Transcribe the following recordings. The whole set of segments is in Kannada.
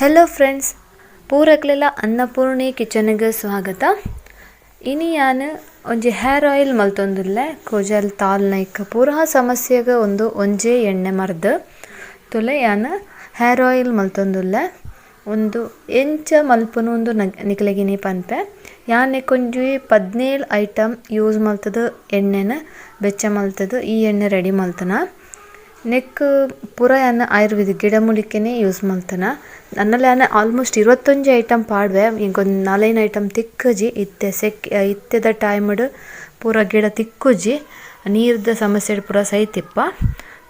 ಹೆಲೋ ಫ್ರೆಂಡ್ಸ್, ಪೂರಕ್ಲೆಲ್ಲ ಅನ್ನಪೂರ್ಣಿ ಕಿಚನ್ಗೆ ಸ್ವಾಗತ. ಇನಿ ಯಾನ್ ಒಂಜಿ ಹೇರ್ ಆಯಿಲ್ ಮಲ್ತೊಂದುಲ್ಲೆ ಕೂಜಲ್ ತಾಲ್ನೈಕ್ ಪೂರ ಸಮಸ್ಯೆಗೆ ಒಂಜೇ ಎಣ್ಣೆ ಮರ್ದ್ ತುಲೆ ಯಾನ್ ಹೇರ್ ಆಯಿಲ್ ಮಲ್ತೊಂದುಲ್ಲೆ. ಒಂದು ಎಂಚ ಮಲ್ಪುನು ನಿಕ್ಲೆಗಿನಿ ಪನ್ಪೆ ಯಾನೆಕ್ ಒಂಜಿ 17 ಐಟಮ್ ಯೂಸ್ ಮಲ್ತದು ಎಣ್ಣೆನ ಬೆಚ್ಚ ಮಲ್ತದು ಈ ಎಣ್ಣೆ ರೆಡಿ ಮಲ್ತನ. ನೆಕ್ ಪೂರ ಯಾನ್ ಆಯುರ್ವೇದಿಕ್ ಗಿಡಮೂಲಿಕೆನೇ ಯೂಸ್ ಮಲ್ತನ. ನನ್ನಲ್ಲಿ ಯಾನ್ ಆಲ್ಮೋಸ್ಟ್ 21 ಐಟಮ್ ಪಾಡ್ವೆ. ಇಂಕೊಂದು 4 ಐಟಮ್ ತಿಕ್ಕುಜಿ ಇತ್ತೆದ ಟೈಮ್ಡ್ ಪೂರ ಗಿಡ ತಿಕ್ಕುಜಿ ನೀರ್ದ ಸಮಸ್ಯೆ ಪೂರ ಸೈತಿಪ್ಪ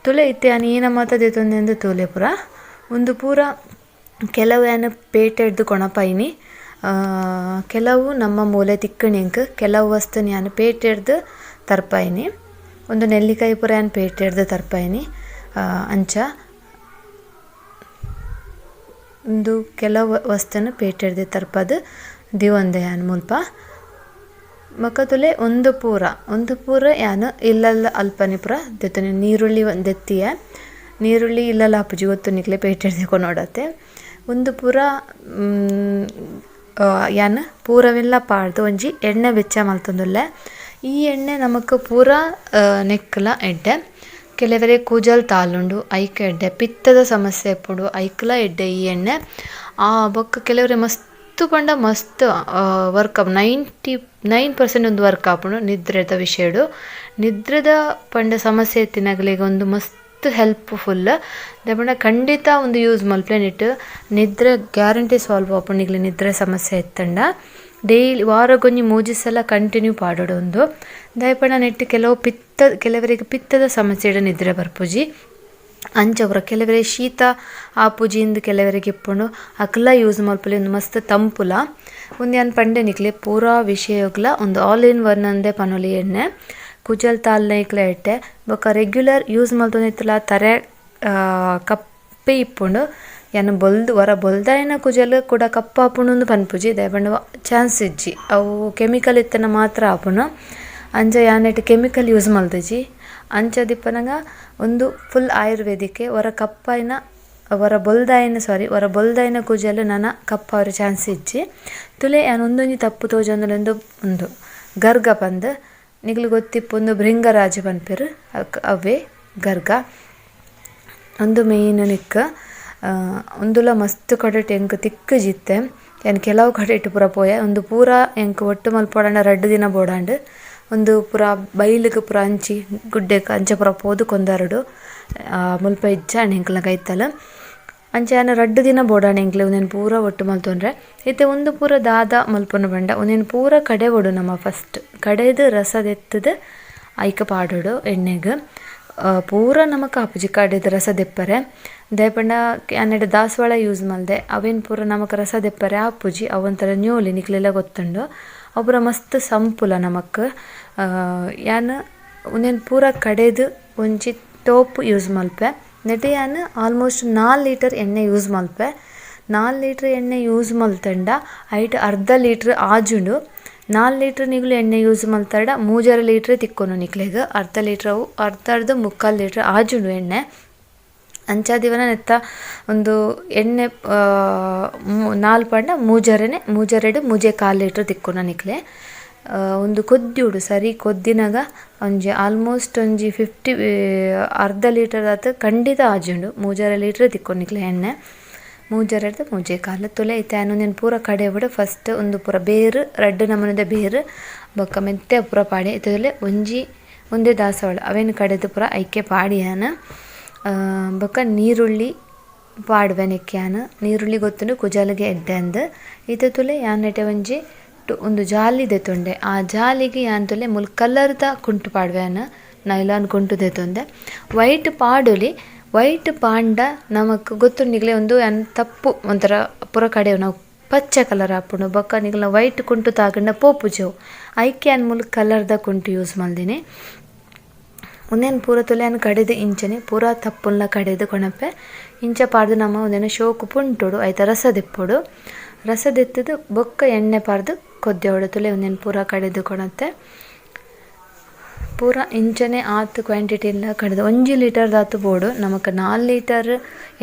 ತುಲೆ ಇತ್ತೆ ಯಾನ್ ಏನ ಮಾತ ದೇತೊಂದೆಂದು ತೋಲೆ ಪೂರ ಒಂದು ಪೂರ ಕೆಲವು ಯಾನ್ ಪೇಟೆಡ್ದು ಕೊಣಪೈನಿ, ಕೆಲವು ನಮ್ಮ ಮೂಲೆ ತಿಕ್ಕಣಿಂಕ್ ಕೆಲವು ವಸ್ತುನ ಯಾನ್ ಪೇಟೆಡ್ದು ತರ್ಪೈನಿ. ಒಂದು ನೆಲ್ಲಿಕಾಯಿ ಪೂರ ಯಾನ್ ಪೇಟೆಡ್ದು ತರ್ಪೈನಿ. ಅಂಚ ಒಂದು ಕೆಲವು ವಸ್ತುನ ಪೇಟೆಡ್ದು ತರ್ಪದು ದಿವೊಂದೆ ಯಾನ್ ಮುಲ್ಪ ಮಕ್ಕತುಲೆ ಒಂದು ಪೂರ ಯಾನ್ ಇಲ್ಲಲ್ಲ ಅಲ್ಪನೆ ಪೂರ ದೆತ್ತನೆ. ನೀರುಳ್ಳಿ ದೆತ್ತಿಯ ನೀರುಳ್ಳಿ ಇಲ್ಲಲ್ಲ ಅಪ್ಪುಜಿ ಗೊತ್ತು ನಿಕ್ಲೆ ಪೇಟೆಡ್ದೆ ಕೊನೋಡತ್ತೆ. ಒಂದು ಪೂರ ಯಾನ್ ಪೂರವೆಲ್ಲ ಪಾಡ್ದು ಒಂಜಿ ಎಣ್ಣೆ ಬೆಚ್ಚ ಮಲ್ತೊಂದುಲ್ಲೆ. ಈ ಎಣ್ಣೆ ನಮಕ್ ಪೂರ ನೆಕ್ಕಲ ಎಡ್ಡೆ. ಕೆಲವರೆ ಕೂಜಲ್ ತಾಲುಂಡು ಐಕ್ ಎಡ್ಡೆ, ಪಿತ್ತದ ಸಮಸ್ಯೆ ಎಪ್ಪುಡು ಐಕ್ಲ ಎಡ್ಡೆ ಈ ಎಣ್ಣೆ. ಬೊಕ್ಕ ಕೆಲವರೆ ಮಸ್ತ್ ಪಂಡ ಮಸ್ತ್ ವರ್ಕ್ 99% ಒಂದು ವರ್ಕ್ ಆಪುಂಡು ನಿದ್ರೆದ ವಿಷಯಡು. ನಿದ್ರೆದ ಪಂಡ ಸಮಸ್ಯೆ ಎತ್ತಿನಗಲಿಗೆ ಒಂದು ಮಸ್ತ್ ಹೆಲ್ಪ್ಫುಲ್ ದಪಂಡ ಖಂಡಿತ ಒಂದು ಯೂಸ್ ಮಲ್ಪೆನಿಟ್ಟು ನಿದ್ರೆ ಗ್ಯಾರಂಟಿ ಸಾಲ್ವ್ ಆಪುಂಡು. ಈಗಲೇ ನಿದ್ರೆ ಸಮಸ್ಯೆ ಎತ್ತಂಡ ಡೈಲಿ ವಾರಗೊಂಜಿ 3 ಸಲ ಕಂಟಿನ್ಯೂ ಪಾಡೋಡು ಒಂದು ದಯಪಂಡ ನೆಟ್ಟು ಕೆಲವರಿಗೆ ಪಿತ್ತದ ಸಮಸ್ಯೆ ನಿದ್ರೆ ಬರ್ಪುಜಿ ಅಂಚವ್ರ ಕೆಲವರೆ ಶೀತ ಆಪುಜಿಂದು ಕೆಲವರಿಗೆ ಇಪ್ಪುಂಡು ಅಕ್ಲ ಯೂಸ್ ಮಲ್ಪಲೆ ಒಂದು ಮಸ್ತ್ ತಂಪುಲ ಒಂದು ಯಾನ್ ಪಂಡೆ ನಿಕ್ಲೆ ಪೂರಾ ವಿಷಯಗ್ಲ ಒಂದು ಆಲ್ ಇನ್ ಒನ್ ಅಂದೆ ಪನೊಲಿ ಎಣ್ಣೆ ಕುಜಲ್ ತಾಲ್ನೈಕ್ಲ ಎಟ್ಟೆ. ಬೊಕ್ಕ ರೆಗ್ಯುಲರ್ ಯೂಸ್ ಮಲ್ತೊಂದಿತ್ತಲ ತರೆ ಕಪ್ಪೆ ಇಪ್ಪುಂಡು ಯಾನ್ ಬೊಲ್ದಾಯಿನ ಕುಜಲ್ ಕೂಡ ಕಪ್ಪ ಆಪುಂಡು ಪನ್ಪುಜಿ ದಯಪಂಡ ಚಾನ್ಸ್ ಇಜ್ಜಿ ಅವು ಕೆಮಿಕಲ್ ಇತ್ತನ ಮಾತ್ರ ಆಪುನು. ಅಂಚ ಯಾನೆಟ್ ಕೆಮಿಕಲ್ ಯೂಸ್ ಮಲ್ತಜಿ ಅಂಚ ದಿಪ್ಪನಗ ಒಂದು ಫುಲ್ ಆಯುರ್ವೇದಿಕ್ಕೆ ವರ ಬೊಲ್ದಾಯಿನ ಕುಜಲ್ ನನ ಕಪ್ಪ ಅವ್ರ ಚಾನ್ಸ್ ಇಜ್ಜಿ ತುಲೆ ಯಾನ್ ಒಂದೊಂಜಿ ತಪ್ಪು ತೋಜೊಂದುಲೆಂದು ಒಂದು ಗರ್ಗ ಪಂದ್ ನಿಗ್ಲು ಗೊತ್ತಿಪ್ಪು ಒಂದು ಭೃಂಗರಾಜ ಪನ್ಪೆರ್ ಅವೇ ಗರ್ಗ ಒಂದು ಮೇಯ್ನ್ ನಿಕ್ಕ ಒಂದುಲ ಮಸ್ತ್ ಕಡೆಟ್ ಎಂಕ್ ತಿಕ್ಕು ಜಿತ್ತೆ ಯಾನ್ ಕೆಲವು ಕಡೆಟ್ ಪೂರ ಪೋಯ ಒಂದು ಪೂರ ಎಂಕ್ ಒಟ್ಟು ಮಲ್ಪೋಡಾಂಡ 2 ದಿನ ಬೋಡಾಂಡ್ ಒಂದು ಪೂರ ಬೈಲಿಗೆ ಪೂರ ಅಂಚಿ ಗುಡ್ಡೆಗ್ ಅಂಚ ಪೂರ ಪೋದು ಕೊಂದರಡು ಮುಲ್ಪ ಇಜ್ಜಾಂಡ್ ಎಂಕ್ಲ ಕೈತಲ ಅಂಚ ಯಾನ್ 2 ದಿನ ಬೋಡಾಂಡ್ ಎಂಕ್ಲೆ ಒಂದೇನು ಪೂರ ಒಟ್ಟು ಮಲ್ತೊಂಡ್ರೆ ಇತ್ತೆ ಒಂದು ಪೂರ ದಾದ ಮಲ್ಪೊನ ಬಂಡ ಒಂದೇನು ಪೂರ ಕಡೆ ಒಡು ನಮ್ಮ ಫಸ್ಟ್ ಕಡೆದು ರಸದೆತ್ತದು ಐಕ ಪಾಡೋಡು ಎಣ್ಣೆಗೆ ಪೂರ ನಮಕ್ ಆಪುಜಿ ಕಡೆದು ರಸ ದೆಪ್ಪರೆ ದಯಪಂಡ ಯಾನೆಡ್ ದಾಸವಾಳ ಯೂಸ್ ಮಲ್ದೆ ಅವೇನು ಪೂರ ನಮಕ್ ರಸ ದೆಪ್ಪರೆ ಆಪುಜಿ ಅವೊಂಥರ ನ್ಯೂಲಿ ನಿಕ್ಲೆಲ್ಲ ಗೊತ್ತುಂಡು ಅವು ಪೂರ ಮಸ್ತ್ ಸಂಪುಲ ನಮಕ್. ಯಾನ್ ಒಂದೇನು ಪೂರ ಕಡೆದು ಒಂಜಿ ಟೋಪ್ ಯೂಸ್ ಮಲ್ಪೆ ನೆಟೆ ಯಾನ್ ಆಲ್ಮೋಸ್ಟ್ 4 ಲೀಟರ್ ಎಣ್ಣೆ ಯೂಸ್ ಮಲ್ಪೆ. 4 ಲೀಟರ್ ಎಣ್ಣೆ ಯೂಸ್ ಮಲ್ತಂಡ ಐಟ್ ಅರ್ಧ ಲೀಟ್ರ್ ಆಜುಂಡು 4 ಲೀಟ್ರ್ ನಿಗ್ಲು ಎಣ್ಣೆ ಯೂಸ್ ಮಲ್ತಾಡ 3 ಲೀಟ್ರ್ ತಿಕ್ಕೊನು ನಿಕ್ಲೆಗ್ ಅರ್ಧ ಲೀಟ್ರ್ ಮುಕ್ಕಾಲು ಲೀಟ್ರ್ ಆಜುಂಡು ಎಣ್ಣೆ. ಅಂಚಾದಿವನ ನೆತ್ತ ಒಂದು ಎಣ್ಣೆ 4 ಪಂಡ 3 ಲೀಟ್ರ್ ತಿಕ್ಕೊನ ನಿಕ್ಲೆ ಒಂದು ಕೊದ್ದಿಯುಡು ಸರಿ ಕೊದ್ದಿನಾಗ ಒಂಜಿ ಆಲ್ಮೋಸ್ಟ್ ಒಂಜಿ 50 ಅರ್ಧ ಲೀಟರ್ ಆತ ಖಂಡಿತ ಆಜುಂಡು 3 ಲೀಟ್ರ್ ತಿಕ್ಕೊಂಡು ನಿಕ್ಲೆ ಎಣ್ಣೆ 3 ತುಲೆ ಐತೆ ಅನ್ನೊಂದೇನು ಪೂರ ಕಡೆ ಬಿಡು ಫಸ್ಟ್ ಒಂದು ಪೂರ ಬೇರು 2 ನಮೂನದ ಬೇರು ಬೊಕ್ಕ ಮೆತ್ತೆ ಪೂರ ಪಾಡಿ ಇತ್ತದಲ್ಲೇ ಒಂದೇ ದಾಸವಾಳ ಅವೇನು ಕಡೆದು ಪೂರ ಐಕೆ ಪಾಡಿ ಯಾನ್ ಬೊಕ್ಕ ನೀರುಳ್ಳಿ ಪಾಡ್ವೆ ನೆಕ್ಯಾನ್ ನೀರುಳ್ಳಿ ಗೊತ್ತುಂಡು ಕುಜಾಲಿಗೆ ಎಡ್ಡೆ ಅಂದ್ ಇತ್ತ ತುಲೆ ಯಾನ್ ನೆಟೆ ಒಂದು ಜಾಲಿ ದೆತೊಂಡೆ ಆ ಜಾಲಿಗೆ ಯಾನ್ ತುಲೆ ಮುಲ್ ಕಲರ್ದ ಕುಂಟು ಪಾಡ್ವೆ ಯಾನ್ ನೈಲಾನ್ ಕುಂಟು ದೆತೊಂದೆ ವೈಟ್ ಪಾಡೊಲಿ ವೈಟ್ ಪಾಂಡ ನಮಕ್ ಗೊತ್ತುಂಡು ನಿಗ್ಲೆ ಒಂದು ಯಾನ್ ತಪ್ಪು ಒಂಥರ ಪೂರ ಕಡೆ ನಾವು ಪಚ್ಚೆ ಕಲರ್ ಹಾಪುಂಡು ಬೊಕ್ಕ ನಿಗ್ಲ ವೈಟ್ ಕುಂಟು ತಾಗಂಡ ಪೋಪುಜವು ಐಕೆ ಯಾನ್ ಮುಲ್ ಕಲರ್ದ ಕುಂಟು ಯೂಸ್ ಮಲ್ದಿನಿ. ಒಂದೇನು ಪೂರ ತುಲೆ ಯಾನ್ ಕಡೆದು ಇಂಚನೆ ಪೂರ ತಪ್ಪುಲ್ಲ ಕಡೆದು ಕೊಣಪೆ ಇಂಚ ಪಾಡ್ದು ನಮ್ಮ ಒಂದೇನು ಶೋಕು ಪುಂಟುಡು ಐತ ರಸ ದೆತ್ತದು ಬೊಕ್ಕ ಎಣ್ಣೆ ಪಾಡ್ದು ಕೊದ್ದೆವಡು ತುಲೆ ಒಂದೇನು ಪೂರ ಕಡೆದು ಕೊಣತ್ತೆ ಪೂರ ಇಂಚನೆ ಆತು ಕ್ವಾಂಟಿಟಿ ಎಲ್ಲ ಕಡಿದು 1 ಲೀಟರ್ ದಾತು ಬೋಡು ನಮಕ್ 4 ಲೀಟರ್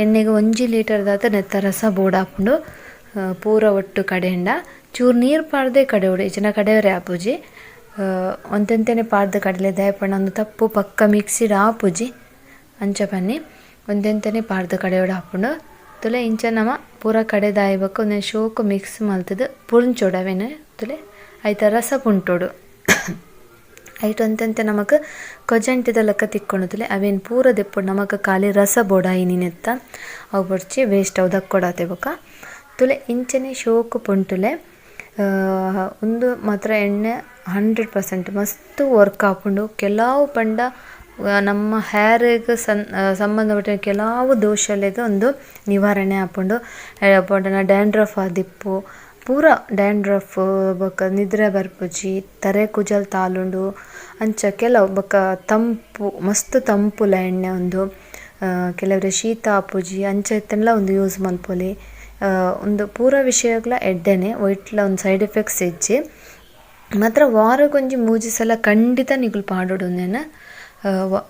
ಎಣ್ಣೆಗೆ 1 ಲೀಟರ್ ದಾತು ನೆತ್ತ ರಸ ಬೋಡು ಹಾಕೊಂಡು ಪೂರ ಒಟ್ಟು ಕಡೆಯಿಂದ ಚೂರು ನೀರು ಪಾಡ್ದೆ ಕಡೆಯೋಡು ಇಚ್ಚಿನ ಕಡೆಯವರೇ ಆಪುಜಿ ಒಂತೆಂತೆನೆ ಪಾಡ್ದು ಕಡಲೆ ದಯಪಣ್ಣ ಒಂದು ತಪ್ಪು ಪಕ್ಕ ಮಿಕ್ಸಿಡ್ ಆಪುಜಿ ಅಂಚ ಪನ್ನಿ ಒಂತೆಂತೆನೆ ಪಾಡ್ದು ಕಡೆಯೋಡು ಹಾಕೊಂಡು ತುಲೆ ಇಂಚ ನಮ ಪೂರ ಕಡೆ ದಾಯ್ಬೇಕು ಒಂದೇ ಶೋಕು ಮಿಕ್ಸ್ ಮಲ್ತದು ಪುಂಚೋಡು ಅವೇನು ತುಲೆ ಐತ ರಸ ಪುಂಟೋಡು ಐಟ್ ಒಂತೆಂತೆ ನಮಕ್ ಕೊಜಂಟಿದ ಲೆಕ್ಕ ತಿಕ್ಕೊಳುತ್ತಲೆ ಅವೇನು ಪೂರ ದೆಪ್ಪುಡು ನಮಕ್ ಖಾಲಿ ರಸ ಬೋಡಾಯಿ ನೀನೆತ್ತ ಅವು ಬಡ್ಚಿ ವೇಸ್ಟ್ ಅವು ದಕ್ಕೊಡಾತೆ ಬೊಕ ತುಲೆ ಇಂಚನೆ ಶೋಕು ಪುಂಟುಲೆ ಒಂದು ಮಾತ್ರ ಎಣ್ಣೆ 100% ಮಸ್ತ್ ವರ್ಕ್ ಆಪುಂಡು ಕೆಲವು ಪಂಡ ನಮ್ಮ ಹೇರಿಗೆ ಸಂಬಂಧಪಟ್ಟ ಕೆಲವು ದೋಷಲೆಗ್ ಒಂದು ನಿವಾರಣೆ ಆಪುಂಡು ಪಂಡನ ಡ್ಯಾಂಡ್ರಫ್ ಆದಿಪ್ಪು ಪೂರ ಡ್ಯಾಂಡ್ರಫ್ ಬೊಕ ನಿದ್ರೆ ಬರ್ಪುಜಿ ತರೆ ಕುಜಲ್ ತಾಲುಂಡು ಅಂಚ ಕೆಲವು ಬೊಕ ತಂಪು ಮಸ್ತ್ ತಂಪುಲ ಎಣ್ಣೆ ಒಂದು ಕೆಲವ್ರೆ ಶೀತ ಆಪುಜಿ ಅಂಚ ಇತ್ತೆಲ್ಲ ಒಂದು ಯೂಸ್ ಮಲ್ಪೊಲಿ ಒಂದು ಪೂರ ವಿಷಯಗಳ ಎಡ್ಡೆನೆ ಒಯ್ಟ್ಲ ಒಂದು ಸೈಡ್ ಎಫೆಕ್ಟ್ಸ್ ಇಜ್ಜಿ ಮಾತ್ರ ವಾರಗೊಂಜಿ 3 ಸಲ ಖಂಡಿತ ನಿಗುಲು ಪಾಡೋಡು ನಾನು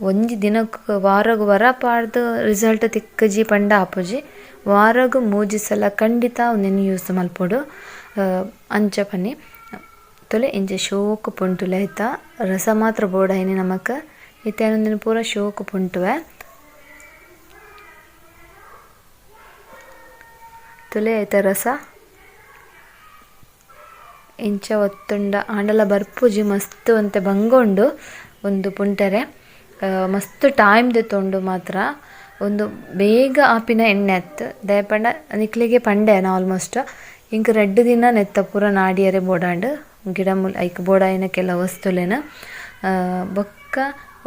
ಒಂಜಿ ದಿನಕ್ಕೆ ವಾರಗು ವರ ಪಾಡ್ದು ರಿಸಲ್ಟ್ ತಿಕ್ಕಜಿ ಪಂಡ ಆಪುಜಿ ವಾರಗು 3 ಸಲ ಖಂಡಿತ ಒಂದೇನು ಯೂಸ್ ಮಲ್ಪೊಡು ಅಂಚ ಪನ್ನಿ ತೊಲೆ ಇಂಚೆ ಶೋಕು ಪುಂಟುಲೆ ಆಯ್ತಾ ರಸ ಮಾತ್ರ ಬೋಡಾಯಿನಿ ನಮಕ್ ಇತ್ತೇನೊಂದಿನ ಪೂರ ಶೋಕು ಪುಂಟುವೆ ತುಲೆ ಆಯ್ತ ರಸ ಇಂಚ ಒತ್ತುಂಡ ಆಂಡಲ ಬರ್ಪುಜಿ ಮಸ್ತ್ ಅಂತೆ ಬಂಗೊಂಡು ಒಂದು ಪುಂಟರೆ ಮಸ್ತ್ ಟೈಮ್ ದೆತ್ತೊಂಡು ಮಾತ್ರ ಒಂದು ಬೇಗ ಆಪಿನ ಎಣ್ಣೆ ಅತ್ತು ದಯಪಂಡ ನಿಕ್ಲಿಗೆ ಪಂಡೆನ ಆಲ್ಮೋಸ್ಟ್ ಇಂಕ 2 ದಿನ ನೆತ್ತ ಪೂರ ನಾಡಿಯರೆ ಬೋಡಾಂಡು ಗಿಡ ಮುಲ್ ಐಕ್ ಬೋಡಾಯಿನ ಕೆಲ ವಸ್ತುಲೆನ ಬೊಕ್ಕ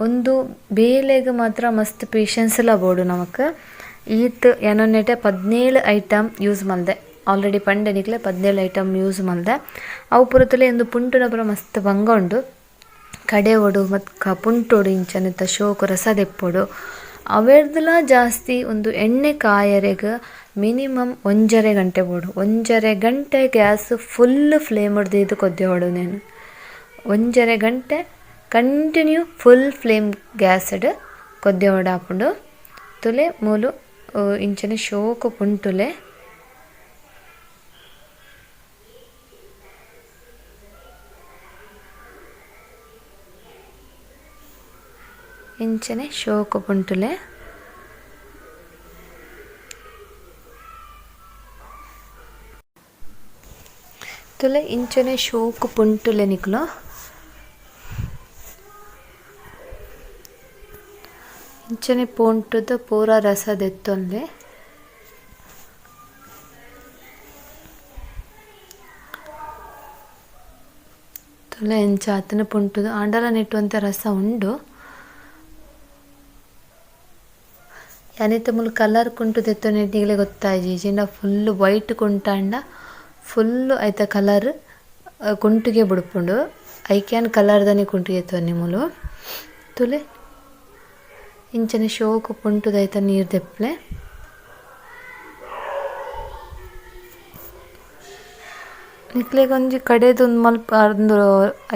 ಒಂದು ಬೇಲೆಗ್ ಮಾತ್ರ ಮಸ್ತ್ ಪೇಷನ್ಸ್ಲ ಬೋಡು ನಮಕ್ ಈತ್ ಏನೊನ್ನೆಟೆ 17 ಐಟಮ್ ಯೂಸ್ ಮಲ್ದೆ ಆಲ್ರೆಡಿ ಪಂಡೆ ನಿಕ್ಲೆ 17 ಐಟಮ್ ಯೂಸ್ ಮಲ್ದೆ ಅವು ಪುರತಲೆ ಒಂದು ಪುಂಟುನ ಪುರ ಮಸ್ತ್ ಬಂಗೊಂಡು ಕಡೆ ಒಡು ಮತ್ತು ಪುಂಟೋಡು ಇಂಚನೆತ್ತ ಶೋಕು ರಸ ದೆಪ್ಪೊಡು ಅವೆರ್ದಲ ಜಾಸ್ತಿ ಒಂದು ಎಣ್ಣೆ ಕಾಯರೆಗೆ ಮಿನಿಮಮ್ 1.5 ಗಂಟೆ ಬೋಡು 1.5 ಗಂಟೆ ಗ್ಯಾಸ್ ಫುಲ್ ಫ್ಲೇಮ್ ಹೊಡೆದು ಕೊದ್ದೆವಡು నేను 1.5 ಗಂಟೆ ಕಂಟಿನ್ಯೂ ಫುಲ್ ಫ್ಲೇಮ್ ಗ್ಯಾಸ್ಡ್ ಕೊದ್ದೆವಡು ಹಾಕೊಂಡು ತುಲೆ ಮೂಲು ಇಂಚನೆ ಶೋಕು ಪುಂಟುಲೆ ಇಂಚನೆ ಶೋಕು ಪುಂಟುಲೆ ತುಲೆ ಇಂಚನೆ ಶೋಕು ಪುಂಟುಲೆ ನಿಕ್ಲು ಇಂಚನೆ ಪೋಂಟುದ ಪೂರ ರಸ ದೆತ್ತೊಂದೆ ತುಲೆ ಇಂಚ ಆತನ ಪುಂಟುದು ಆಂಡಲ ನೆಟ್ಟುವಂಥ ರಸ ಉಂಡು ಯಾನಿತ್ತ ಮುಲ್ ಕಲರ್ ಕುಂಟು ದೆತ್ತೊ ನೆಟ್ಟಿಗೆ ಗೊತ್ತಾಯ್ಜಿ ಜಿಂಡ ಫುಲ್ ವೈಟ್ ಕುಂಟಾಂಡ ಫುಲ್ಲು ಐತ ಕಲರ್ ಕುಂಟಿಗೆ ಬಿಡ್ಪುಂಡು ಐಕ್ಯಾನ್ ಕಲರ್ದನೆ ಕುಂಟಿಗೆ ಎತ್ತೊನ್ನಿ ಮುಲು ತುಲೆ ಇಂಚನೆ ಶೋಕು ಪುಂಟುದೈತ ನೀರು ದೆಪ್ಪಲೆ ನಿಕ್ಲೆಗ್ ಒಂಜಿ ಕಡೆದು ಒಂದು ಮಲ್ಪ ಒಂದು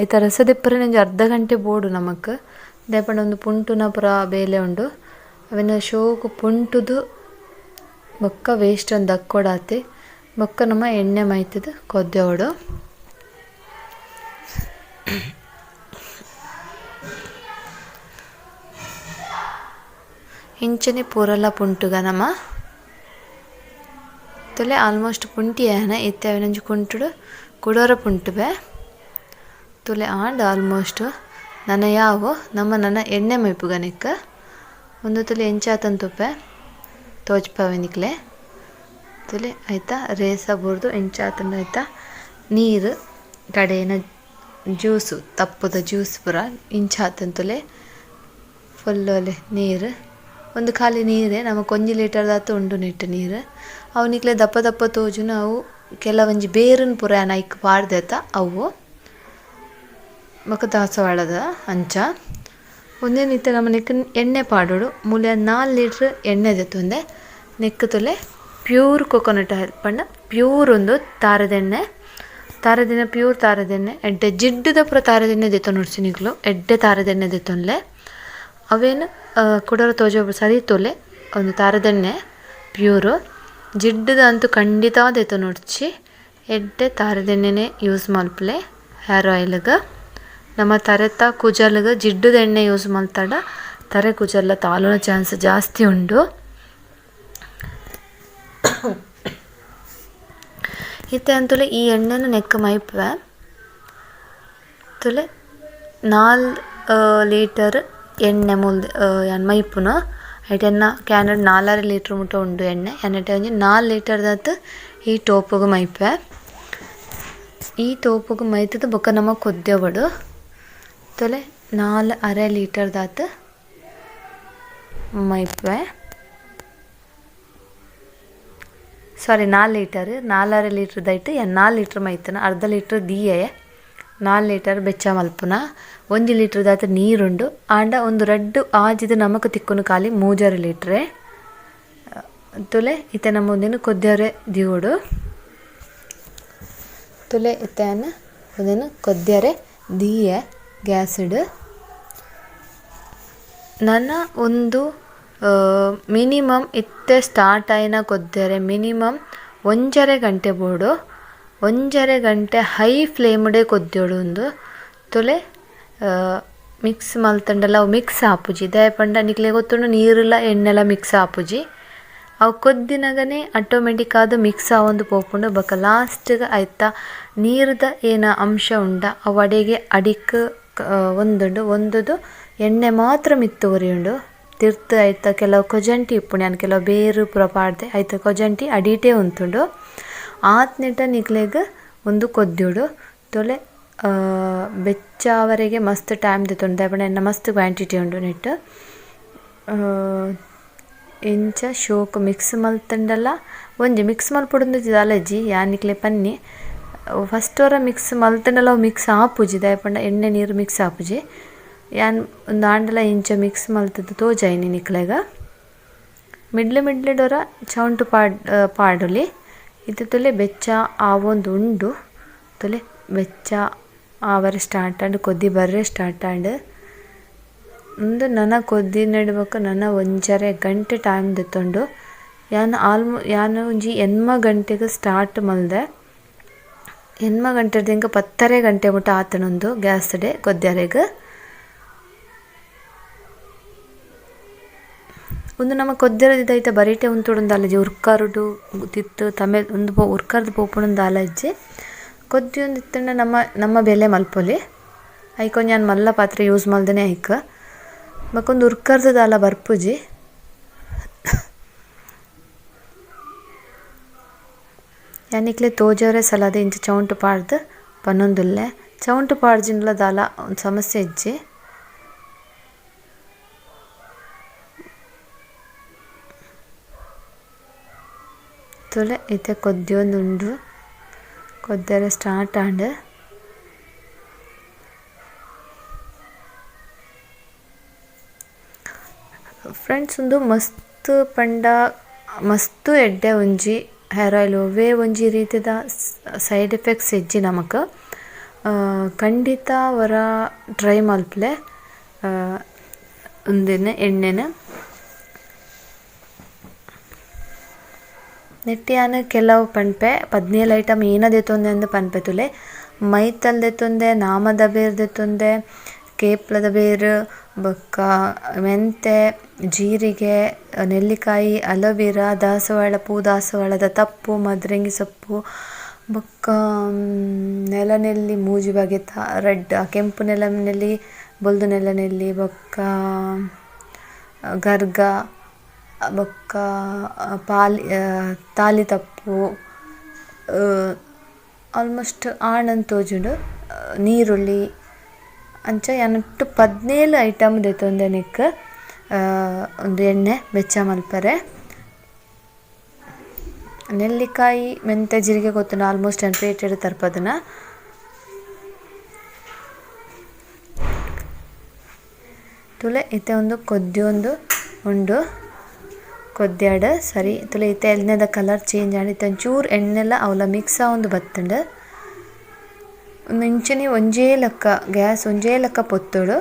ಐತ ರಸ ದೆಪ್ಪರೆ ಒಂಜಿ ಅರ್ಧ ಗಂಟೆ ಬೋಡು ನಮಕ್ ದಯಪಂಡ ಒಂದು ಪುಂಟುನ ಪುರ ಬೇಲೆ ಉಂಡು ಅವೆನ ಶೋಕು ಪುಂಟುದು ಬೊಕ್ಕ ವೇಸ್ಟ್ ಒಂದು ದಕ್ಕೊಡಾತೆ ಬೊಕ್ಕ ನಮ್ಮ ಎಣ್ಣೆ ಮೈತದ ಕೊದ್ದೆವಡು ಇಂಚನೆ ಪೂರಲ ಪುಂಟುಗ ನಮ ತೊಲೆ ಆಲ್ಮೋಸ್ಟ್ ಪುಂಟಿ ಏನ ಎತ್ತೆ ಅವಿನಂಜಿ ಕುಂಟುಡು ಕುಡೋರ ಪುಂಟುವೆ ತುಲೆ ಆಂಡ್ ಆಲ್ಮೋಸ್ಟ್ ನನ್ನ ಯಾವು ನನ್ನ ಎಣ್ಣೆ ಮೈಪುಗ ನಿಕ್ಕ ಒಂದು ತುಲೆ ಎಂಚಾತಂತುಪ್ಪೆ ತೋಜ್ಪವೆನಿಕ್ಲೆ ತುಲೆ ಆಯ್ತಾ ರೇಸ ಬುರ್ದು ಎಂಚಾತಂದು ಆಯ್ತಾ ನೀರು ಕಡೆನ ಜ್ಯೂಸು ತಪ್ಪದ ಜ್ಯೂಸ್ ಪುರ ಇಂಚಾತಂತುಲೆ ಫುಲ್ಲೊಲೆ ನೀರು ಒಂದು ಖಾಲಿ ನೀರೇ ನಮಗೆ 1 ಲೀಟರ್ ದಾತು ಉಂಡು ನೆಟ್ಟು ನೀರು ಅವು ನಿಕ್ಲೆ ದಪ್ಪ ದಪ್ಪ ತೋಜುನ ಅವು ಕೆಲವೊಂಜಿ ಬೇರನ್ ಪುರ ನೈಕ್ ಪಾಡ್ದೆತ ಅವು ಮಕ್ಕ ದಾಸವಾಳದ ಅಂಚ ಒಂದೇ ನಿತ್ಯ ನಮ್ಮ ನೆಕ್ ಎಣ್ಣೆ ಪಾಡೋಡು ಮೂಲೆ 4 ಲೀಟ್ರ್ ಎಣ್ಣೆ ದೆತ್ತೊಂದೆ ನೆಕ್ ತುಲೆ ಪ್ಯೂರ್ ಕೊಕೊನಟ್ ಆಯಿಲ್ ಪಂಡ ಪ್ಯೂರ್ ಒಂದು ತಾರದ ಎಣ್ಣೆ ತಾರದೆಣ್ಣೆ ಪ್ಯೂರ್ ತಾರದೆಣ್ಣೆ ಎಡ್ಡೆ ಜಿಡ್ಡದ ಪೂರ ತಾರದೆಣ್ಣೆ ದೆತ್ತೊಂಡು ಉಡ್ಸಿನಿಕ್ಲು ಎಡ್ಡೆ ತಾರದೆಣ್ಣೆ ದೆತ್ತೊನ್ಲೆ ಅವೇನು ಕುಡರ ತೋಜ ಸರಿ ತೋಲೆ ಒಂದು ತಾರದೆಣ್ಣೆ ಪ್ಯೂರು ಜಿಡ್ಡದ ಅಂತೂ ಖಂಡಿತ ದೆತ್ತೊಂಡು ಉಡ್ಚಿ ಎಡ್ಡೆ ತಾರದೆಣ್ಣೆನೇ ಯೂಸ್ ಮಲ್ಪಲೆ ಹೇರ್ ಆಯಿಲ್ಗೆ ನಮ್ಮ ತರೆತ ಕೂಜಲ್ಗೆ ಜಿಡ್ಡದ ಎಣ್ಣೆ ಯೂಸ್ ಮಲ್ತಾಡ ತರೆ ಕೂಜಲ್ಲ ತಾಲುನ ಚಾನ್ಸ್ ಜಾಸ್ತಿ ಉಂಡು. ಇತ್ತೆ ಅಂತಲೇ ಈ ಎಣ್ಣೆನ ನೆಕ್ಕ ಮೈಪ್ವೆ ತುಲೆ 4 ಲೀಟರ್ ಎಣ್ಣೆ ಮುಲ್ದೆ ಮೈಪುನ ಐಟ್ ಎನ್ನ ಕ್ಯಾನಡ್ 4 ಲೀಟ್ರ್ ಮುಟ್ಟ ಉಂಡು ಎಣ್ಣೆ ಎಣ್ಣೆ ಒಂಜಿ 4 ಲೀಟರ್ದತ್ತು ಈ ಟೋಪುಗು ಮೈಪೆ ಈ ಟೋಪುಗು ಮೈತದ ಬೊಕ್ಕ ನಮ್ಮ ಕೊದ್ದೆವಡು ತೊಲೆ 4.5 ಲೀಟರ್ದಾತು ಮೈಪೆ ಸಾರಿ 4 ಲೀಟರ್ 4.5 ಲೀಟ್ರ್ ದೈಟ್ 4 ಲೀಟ್ರ್ ಮೈತನ ಅರ್ಧ ಲೀಟ್ರ್ ದಿಯೆ 4 ಲೀಟರ್ ಬೆಚ್ಚ ಮಲ್ಪುನ 1 ಲೀಟ್ರ್ ದಾತ ನೀರುಂಡು ಆಂಡ ಒಂದು ರಡ್ಡು ಆಜಿದ ನಮಕ್ ತಿಕ್ಕುನು ಖಾಲಿ 3 ಲೀಟ್ರೆ ತುಲೆ ಇತ್ತೆ ನಮ್ಮ ಒಂದಿನ ಕೊದ್ದೆವರೆ ದಿಯೋಡು ತುಲೆ ಇತ್ತೆನ ಒಂದಿನ ಕೊದ್ದೆರೆ ದಿಯೆ ಗ್ಯಾಸಿಡ್ ನನ್ನ ಒಂದು ಮಿನಿಮಮ್ ಇತ್ತೆ ಸ್ಟಾರ್ಟ್ ಆಯ್ನ ಕೊದ್ದೆರೆ ಮಿನಿಮಮ್ 1.5 ಗಂಟೆ ಬೋಡು 1.5 ಗಂಟೆ ಹೈ ಫ್ಲೇಮ್ಡೆ ಕೊದ್ದೋಡು ಒಂದು ತೊಲೆ ಮಿಕ್ಸ್ ಮಲ್ತಂಡಲ್ಲ ಅವು ಮಿಕ್ಸ್ ಆಪುಜಿ ದಯಪಂಡ ನಿಕ್ಲೆ ಗೊತ್ತುಂಡು ನೀರೆಲ್ಲ ಎಣ್ಣೆಲ್ಲ ಮಿಕ್ಸ್ ಆಪುಜಿ ಅವು ಕೊದ್ದಿನಾಗನೇ ಆಟೋಮೆಟಿಕ್ ಆದ ಮಿಕ್ಸ್ ಆವೊಂದು ಪೋಪುಂಡು ಬೊಕ ಲಾಸ್ಟ್ಗೆ ಆಯ್ತಾ ನೀರ್ದ ಏನ ಅಂಶ ಉಂಡ ಅವು ಅಡೆಗೆ ಅಡಿಕ್ ಒಂದುದು ಎಣ್ಣೆ ಮಾತ್ರ ಮಿತ್ತು ಉರಿಯುಂಡು ತಿರ್ತು ಆಯ್ತಾ ಕೆಲವು ಕೊಜಂಟಿ ಇಪ್ಪುಂಡು ನಾನು ಕೆಲವು ಬೇರು ಪೂರ ಪಾಡ್ದೆ ಆಯ್ತಾ ಕೊಜಂಟಿ ಅಡಿಟೇ ಉಂತುಂಡು ಆತ್ನಿಟ ನಿಕ್ಲೆಗ್ ಒಂದು ಕೊದ್ದೋಡು ತೊಲೆ ಬೆಚ್ಚಾವರೆಗೆ ಮಸ್ತ್ ಟೈಮ್ ದಿತ್ತುಂಡು ದಯಪಂಡ ಎನ್ನ ಮಸ್ತ್ ಕ್ವಾಂಟಿಟಿ ಉಂಡು ನೆಟ್ ಎಂಚ ಶೋಕ್ ಮಿಕ್ಸ್ ಮಲ್ತಂಡಲ್ಲ ಒಂಜಿ ಮಿಕ್ಸ್ ಮಲ್ಪುಡುಂದು ಅಲಜ್ಜಿ ಯಾನಿಕ್ಲೆ ಪನ್ನಿ ಫಸ್ಟ್ ಅವರ ಮಿಕ್ಸ್ ಮಲ್ತಂಡಲ್ಲ ಅವು ಮಿಕ್ಸ್ ಆಪುಜಿ ದಯಪಂಡ ಎಣ್ಣೆ ನೀರು ಮಿಕ್ಸ್ ಆಪುಜಿ ಯಾನ್ ಒಂದು ಆಂಡಲ ಇಂಚ ಮಿಕ್ಸ್ ಮಲ್ತದ್ದು ತೋಜಾಯಿನಿ ನಿಕ್ಲೆಗ ಮಿಡ್ಲೆ ಡೊರ ಚೌಂಟು ಪಾಡುಲಿ ಇದು ತೊಲೆ ಬೆಚ್ಚ ಆವೊಂದು ಉಂಡು ತೊಲೆ ಬೆಚ್ಚ ಆವರೆ ಸ್ಟಾರ್ಟ್ ಆಂಡ್ ಕೊದ್ದಿ ಬರ್ರೆ ಸ್ಟಾರ್ಟ್ ಆಂಡ್ ಒಂದು ನನ್ನ ಕೊದ್ದಿ ನಡ್ಬೇಕು ನನ್ನ 1.5 ಗಂಟೆ ಟೈಮ್ ದೆತ್ತೊಂಡು ಯಾನು ಒಂಜಿ 8 ಗಂಟೆಗೆ ಸ್ಟಾರ್ಟ್ ಮಲ್ದೆ 8 ಗಂಟೆದಿಂದ 10 ಗಂಟೆ ಮುಟ್ಟ ಆತನೊಂದು ಗ್ಯಾಸ್ಡೆ ಕೊದ್ದೆರೆಗೆ ಒಂದು ನಮ್ಮ ಕೊದ್ದೆರದಿದ್ದಾಯ್ತ ಬರೀಟೆ ಉಂತುಡುಂದು ಅಲಜಿ ಉರ್ಕಾರುಡು ತಿತ್ತು ತಮೆ ಒಂದು ಉರ್ಕಾರ್ದು ಪೋಪುಣಂದು ಅಲಜ್ಜಿ ಕೊದ್ದಿ ಒಂದು ಇತ್ತಂಡ ನಮ್ಮ ಬೆಲೆ ಮಲ್ಪೊಲಿ ಐಕೊಂದು ನಾನು ಮಲ್ಲ ಪಾತ್ರೆ ಯೂಸ್ ಮಲ್ದೇನೆ ಐಕ ಮಕ್ಕೊಂದು ಉರ್ಕಾರ್ದು ದಾಲ ಬರ್ಪುಜಿ ಯಾನಿಕ್ಲೆ ತೋಜವರೆ ಸಲಾದೆ ಇಂಚ ಚೌಂಟು ಪಾಡ್ದು ಪನ್ನೊಂದುಲ್ಲೆ ಚೌಂಟು ಪಾಡ್ಜಿನ್ಲ ದಾಲ ಒಂದು ಸಮಸ್ಯೆ ಇಜ್ಜಿ ತೊಲೆ ಇತ್ತೆ ಕೊದ್ದೊಂದುಂಡು ಕೊದ್ದೆರೆ ಸ್ಟಾರ್ಟ್ ಆಂಡ್ ಫ್ರೆಂಡ್ಸ್ ಒಂದು ಮಸ್ತ್ ಪಂಡ ಮಸ್ತ್ ಎಡ್ಡೆ ಒಂಜಿ ಹೇರ್ ಆಯಿಲ್ ಒವ್ವೇ ಒಂಜಿ ರೀತಿದ ಸೈಡ್ ಎಫೆಕ್ಟ್ಸ್ ಹೆಜ್ಜಿ ನಮಕ್ ಖಂಡಿತ ವರ ಟ್ರೈ ಮಲ್ಪಲೆ ಒಂದಿನ ಎಣ್ಣೆನ ನೆಟ್ಟಿಯಾನ ಕೆಲವು ಪನ್ಪೆ 17 ಐಟಮ್ ಏನದೆತ್ತೊಂದೆ ಅಂದು ಪನ್ಪೆ ತುಲೆ ಮೈತಲ್ ದೆತ್ತೊಂದೆ ನಾಮದ ಬೇರು ದೆತ್ತೊಂದೆ ಕೇಪ್ಲದ ಬೇರು ಬೊಕ್ಕ ಮೆಂತೆ ಜೀರಿಗೆ ನೆಲ್ಲಿಕಾಯಿ ಅಲೋವೆರಾ ದಾಸವಾಳದ ತಪ್ಪು ಮದ್ರಂಗಿ ಸೊಪ್ಪು ಬೊಕ್ಕ ನೆಲನೆಲ್ಲಿ ಮೂಜಿ ಬಗೆತ ರೆಡ್ ಕೆಂಪು ನೆಲನೆಲ್ಲಿ ಬೊಲ್ದು ನೆಲನೆಲ್ಲಿ ಬೊಕ್ಕ ಗರ್ಗ ಬೊಕ್ಕ ತಾಲಿ ತಪ್ಪು ಆಲ್ಮೋಸ್ಟ್ ಆಣಂದು ತೋಜುಂಡು ನೀರುಳ್ಳಿ ಅಂಚ ಯಾನಟ್ಟು 17 ಐಟಮ್ ದೆತ್ತೊಂದೆ ನಿಕ್ ಒಂದು ಎಣ್ಣೆ ಬೆಚ್ಚ ಮಲ್ಪರೆ ನೆಲ್ಲಿಕಾಯಿ ಮೆಂತೆ ಜೀರಿಗೆ ಗೊತ್ತು ಆಲ್ಮೋಸ್ಟ್ ನಾನು ಪೇಟೆಡ್ ತರ್ಪದನ ತುಲೆ ಇತ್ತೆ ಒಂದು ಕೊದ್ದೊಂದು ಉಂಡು ಕೊದ್ದ್ಯಾಡ ಸರಿ ತುಲೆ ಇತ್ತೆ ಎಣ್ಣೆದ ಕಲರ್ ಚೇಂಜ್ ಆಡಿತ್ತು ಒಂಚೂರು ಎಣ್ಣೆಲ್ಲ ಅವಲ ಮಿಕ್ಸ್ ಒಂದು ಬತ್ತಂಡು ಒಂದು ಇಂಚನೆ ಒಂಜೇ ಲೆಕ್ಕ ಗ್ಯಾಸ್ ಒಂಜೇ ಲೆಕ್ಕ ಪೊತ್ತುಡು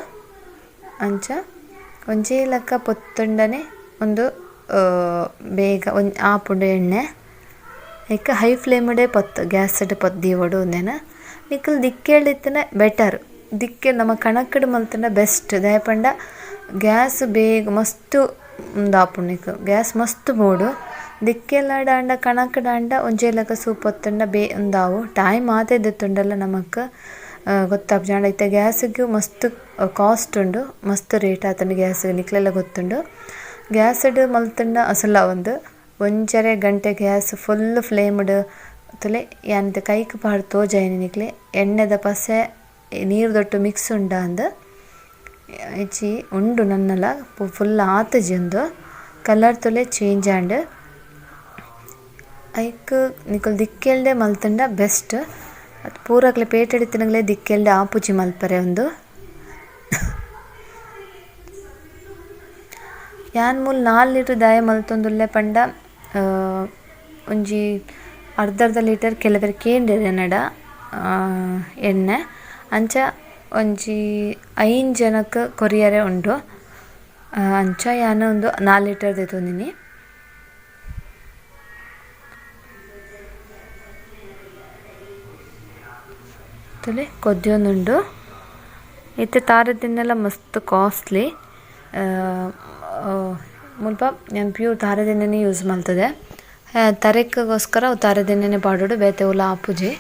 ಅಂಚ ಒಂಜೇ ಲೆಕ್ಕ ಪೊತ್ತುಂಡನೆ ಒಂದು ಬೇಗ ಆಪುಂಡು ಎಣ್ಣೆ ಇಕ್ಕ ಹೈ ಫ್ಲೇಮ್ಡೆ ಪೊತ್ತು ಗ್ಯಾಸ್ಡ್ ಪೊದ್ದಿವಡು ಒಂದೇನ ನಿಕ್ಕಲ್ ದಿಕ್ಕೇಳಿತ್ತನ ಬೆಟರ್ ದಿಕ್ಕೆ ನಮ್ಮ ಕಣಕ್ಕಡು ಮಲ್ತನ ಬೆಸ್ಟ್ ದಯಪಂಡ ಗ್ಯಾಸ್ ಬೇಗ ಮಸ್ತ್ ಆಪುಂಡು ನಿಕ್ಕು ಗ್ಯಾಸ್ ಮಸ್ತ್ ಬೋಡು ದಿಕ್ಕೆಲ್ಲ ದಾಂಡ ಕಣಕ್ ದಾಂಡ ಒಂಜೇಲಕ ಸೂಪ್ ಹೊತ್ತಂಡ ಒಂದಾವು ಟೈಮ್ ಆತೆ ದೆತ್ತುಂಡಲ್ಲ ನಮಕ್ ಗೊತ್ತಾಪ್ ಜಾಂಡ ಇತ್ತೆ ಗ್ಯಾಸ್ಗೂ ಮಸ್ತ್ ಕಾಸ್ಟ್ ಉಂಡು ಮಸ್ತ್ ರೇಟ್ ಆತಂಡು ಗ್ಯಾಸ್ ನಿಕ್ಲೆಲ್ಲ ಗೊತ್ತುಂಡು ಗ್ಯಾಸ್ಡ್ ಮಲ್ತಂಡ ಅಸಲ ಒಂಜರೆ ಗಂಟೆ ಗ್ಯಾಸ್ ಫುಲ್ ಫ್ಲೇಮ್ಡ್ ತುಲೆ ಯಾನಿತ ಕೈಕ್ ಪಾಡ್ ತೋಜಾಯಿನಿ ನಿಕ್ಲೆ ಎಣ್ಣೆದ ಪಸೆ ನೀರು ದೊಟ್ಟು ಮಿಕ್ಸ್ ಉಂಡ ಅಂದ್ ಇಚ್ಚಿ ಉಂಡು ನನ್ನಲ ಫುಲ್ ಆತಜಿ ಒಂದು ಕಲರ್ ತುಲೆ ಚೇಂಜ್ ಆಂಡ್ ಐಕ್ ನಿಕುಲು ದಿಕ್ಕೆಲ್ಡೆ ಮಲ್ತಂಡ ಬೆಸ್ಟ್ ಅದು ಪೂರಕ್ಲೆ ಪೇಟ ಹಿಡಿತಿನಗ್ಲೆ ದಿಕ್ಕೆಲ್ಡೆ ಆಪುಜಿ ಮಲ್ಪರೆ ಒಂದು ಯಾನ್ ಮೂಲ್ 4 ಲೀಟರ್ ದಾಯ ಮಲ್ತೊಂದುಲ್ಲೆ ಪಂಡ ಒಂಜಿ ಅರ್ಧ ಲೀಟರ್ ಕೆಲವರೆ ಕೇಂದ್ರ ನಡ ಎಣ್ಣೆ ಅಂಚ ಒಂಜಿ 5 ಜನಕ್ಕೆ ಕೊರಿಯರೆ ಉಂಡು ಅಂಚ ಯಾನು ಒಂದು 4 ಲೀಟರ್ ದೆತೊಂದಿನಿ ತುಲೆ ಕೊದ್ಯೊಂದುಂಡು ಇತ್ತೆ ತಾರದಿಂದೆಲ್ಲ ಮಸ್ತ್ ಕಾಸ್ಟ್ಲಿ ಮುಲ್ಪ ನಾನು ಪ್ಯೂರ್ ತಾರದಿಂದನೇ ಯೂಸ್ ಮಾಡ್ತದೆ ತರೆಕ್ಕೋಸ್ಕರ ತಾರದಿಂದನೇ ಪಾಡೋಡು ಬೇತೆ ಉಲ ಆಪುಜಿ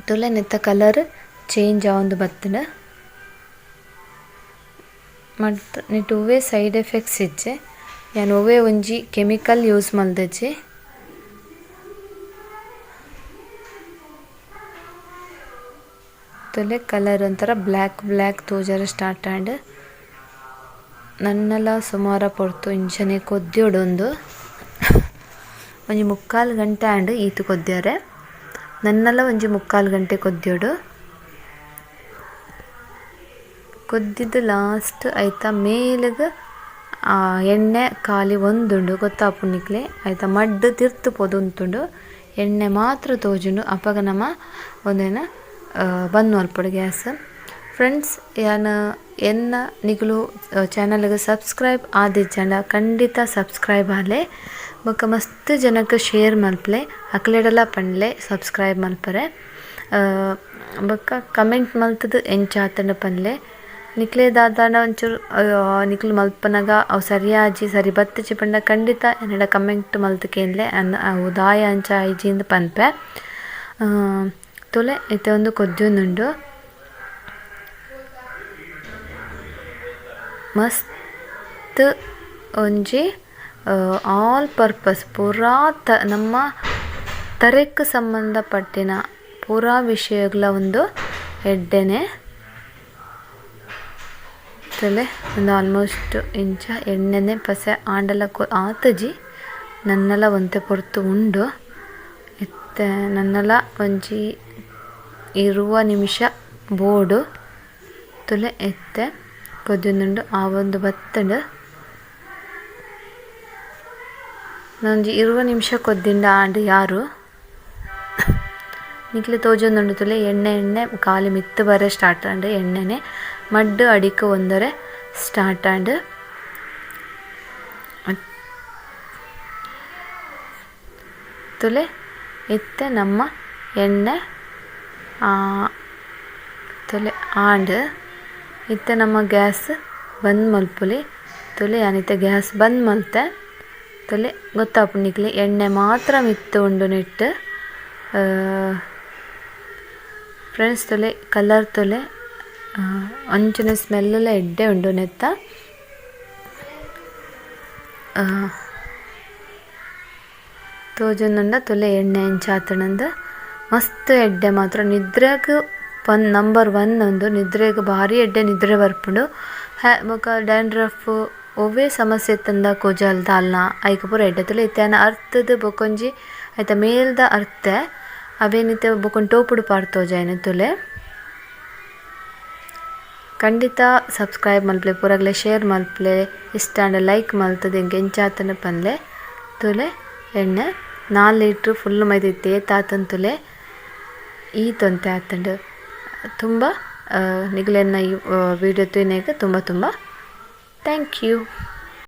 ತುಲೆ ನೆತ್ತ ಕಲರ್ ಚೇಂಜ್ ಆವೊಂದು ಬತ್ತುಂಡು ಮತ್ತು ನಿಟ್ಟು ಒವ್ವೇ ಸೈಡ್ ಎಫೆಕ್ಟ್ಸ್ ಇಜ್ಜೆ ಯಾನ್ ಒವ್ವೇ ಒಂಜಿ ಕೆಮಿಕಲ್ ಯೂಸ್ ಮಲ್ದೆಜ್ಜಿ ತುಲೆ ಕಲರ್ ಒಂಥರ ಬ್ಲ್ಯಾಕ್ ತೋಜರ ಸ್ಟಾರ್ಟ್ ಆಂಡ್ ನನ್ನಲ ಸುಮಾರ ಪೊರ್ತು ಇಂಚನೆ ಕೊದ್ಯೋಡೊಂದು ಒಂಜಿ 3/4 ಗಂಟೆ ಆಂಡ್ ಈತು ಕೊದ್ಯಾರೆ ನನ್ನಲ ಒಂಜಿ 3/4 ಗಂಟೆ ಕೊದ್ಯೋಡು ಕೊದ್ದಿದ್ದು ಲಾಸ್ಟ್ ಐತ ಮೇಲೆಗ್ ಎಣ್ಣೆ ಖಾಲಿ ಒಂದುಂಡು ಗೊತ್ತಾಪುನಿಕ್ಲೆ ಐತ ಮಡ್ಡು ತಿರ್ತು ಪೊದುಂತುಂಡು ಎಣ್ಣೆ ಮಾತ್ರ ತೋಜುಂಡು ಅಪಗ ನಮ ಒಂದೇನ ಬಂದ್ ಮಲ್ಪೊಡು ಗ್ಯಾಸ್ ಫ್ರೆಂಡ್ಸ್ ಯಾನ್ ಎನ್ನ ನಿಕುಲು ಚಾನಲ್ಗೆ ಸಬ್ಸ್ಕ್ರೈಬ್ ಆದಿಜ್ಜಂಡ ಖಂಡಿತ ಸಬ್ಸ್ಕ್ರೈಬ್ ಆಲೆ ಬೊಕ್ಕ ಮಸ್ತ್ ಜನಕ್ಕೆ ಶೇರ್ ಮಲ್ಪಲೆ ಅಕ್ಲೆಡೆಲ್ಲ ಪಂಡ್ಲೆ ಸಬ್ಸ್ಕ್ರೈಬ್ ಮಲ್ಪರೆ ಬೊಕ್ಕ ಕಮೆಂಟ್ ಮಲ್ತದು ಎಂಚಾತಂಡ ಪನ್ಲೆ ನಿಕ್ಲೆ ದಾದಾಂಡ ಒಂಚೂರು ನಿಕ್ಲು ಮಲ್ಪನಗ ಅವು ಸರಿಯಾಜಿ ಸರಿ ಬತ್ತಿಜಿ ಪಂಡ ಖಂಡಿತ ಎನ್ನಡ ಕಮೆಂಟ್ ಮಲ್ತಕೇನ್ಲೆ ಅವು ದಾಯ ಅಂಚ ಐಜಿಂದ ಪನ್ಪೆ ತುಲೆ ಇತ್ತೆ ಒಂದು ಕೊದ್ಯೊಂದುಂಡು ಮಸ್ತ್ ಒಂಜಿ ಆಲ್ ಪರ್ಪಸ್ ಪೂರಾ ನಮ್ಮ ತರೆಕ್ ಸಂಬಂಧಪಟ್ಟಿನ ಪೂರಾ ವಿಷಯಗಳ ಒಂದು ಎಡ್ಡೆನೆ ತುಲೆ ಒಂದು ಆಲ್ಮೋಸ್ಟ್ ಇಂಚ ಎಣ್ಣೆನೆ ಪಸೆ ಆಂಡಲ ಆತಜಿ ನನ್ನಲ ಒಂತೆ ಪೊರ್ತು ಉಂಡು ಇತ್ತೆ ನನ್ನಲ ಒಂಜಿ 20 ನಿಮಿಷ ಬೋಡು ತುಲೆ ಎತ್ತೆ ಕೊದ್ಯೊಂದುಂಡು ಆ ಒಂದು ಬತ್ತಂಡು ನಾನೊಂಜಿ 20 ನಿಮಿಷ ಕೊದ್ದಿಂಡ ಆಂಡ್ ಯಾರು ನಿಕ್ಲೆ ತೋಜೊಂದುಂಡು ತುಲೆ ಎಣ್ಣೆ ಖಾಲಿ ಮಿತ್ತು ಬರೆ ಸ್ಟಾರ್ಟ್ ಆಂಡ್ ಎಣ್ಣೆನೆ ಮಡ್ಡು ಅಡಿಕೆ ಒಂದರೆ ಸ್ಟಾರ್ಟ್ ಆಂಡ್ ತುಲೆ ಇತ್ತೆ ನಮ್ಮ ಎಣ್ಣೆ ತುಲೆ ಆಂಡ್ ಇತ್ತೆ ನಮ್ಮ ಗ್ಯಾಸ್ ಬಂದ್ ಮಲ್ಪುಲಿ ತುಲೆ ಯಾನಿತ್ತೆ ಗ್ಯಾಸ್ ಬಂದ್ ಮಲ್ತೆ ತುಲೆ ಗೊತ್ತಾಪುನಿಕ್ಲೆ ಎಣ್ಣೆ ಮಾತ್ರ ಮಿತ್ತು ಉಂಡು ನೆಟ್ಟು ಫ್ರೆಂಡ್ಸ್ ತುಲೆ ಕಲರ್ ತುಲೆ ಅಂಚನೆ ಸ್ಮೆಲ್ಲೆಲ್ಲ ಎಡ್ಡೆ ಉಂಡು ನೆತ್ತ ತೋಜೊಂದುಂಡ ತುಲೆ ಎಣ್ಣೆ ಎಂಚಾತಣಂದು ಮಸ್ತ್ ಎಡ್ಡೆ ಮಾತ್ರ ನಿದ್ರೆಗ್ ನಂಬರ್ 1 ಒಂದು ನಿದ್ರೆಗ್ ಭಾರಿ ಎಡ್ಡೆ ನಿದ್ರೆ ಬರ್ಪುಂಡು ಬೊಕ ಡ್ಯಾಂಡ್ರಫ್ ಒವ್ವೇ ಸಮಸ್ಯೆ ಇತ್ತಂದ ಕೋಜಲ್ದ ಅಲ್ನ ಐಕ ಪೂರ ಎಡ್ಡೆ ತುಲೆ ಇತ್ತೆನ ಅರ್ಥದ ಬೊಕೊಂಜಿ ಐತ ಮೇಲ್ದ ಅರ್ತೆ ಅವೇನಿತ್ತೆ ಬೊಕೊಂಡ್ ಟೋಪುಡು ಪಾಡ್ತೋಜಾಯಿನ ತುಲೆ ಖಂಡಿತ ಸಬ್ಸ್ಕ್ರೈಬ್ ಮಲ್ಪಲೆ ಪೂರಗ್ಲೆ ಶೇರ್ ಮಲ್ಪಲೆ ಇಷ್ಟ ಅಂಡ ಲೈಕ್ ಮಲ್ತದೆ ಎಂಗೆ ಎಂಚಾತನ ಪನ್ಲೆ ತುಲೆ ಎಣ್ಣೆ 4 ಲೀಟ್ರ್ ಫುಲ್ ಮೈದಿತ್ತೆ ತಾತನ್ ತುಲೆ ಈ ತೊಂತೆ ಆತಂಡು ತುಂಬ ನಿಗಲೆನ್ನ ಈ ವಿಡಿಯೋ ತೂಯಿನಾಗ ತುಂಬ ಥ್ಯಾಂಕ್ ಯು.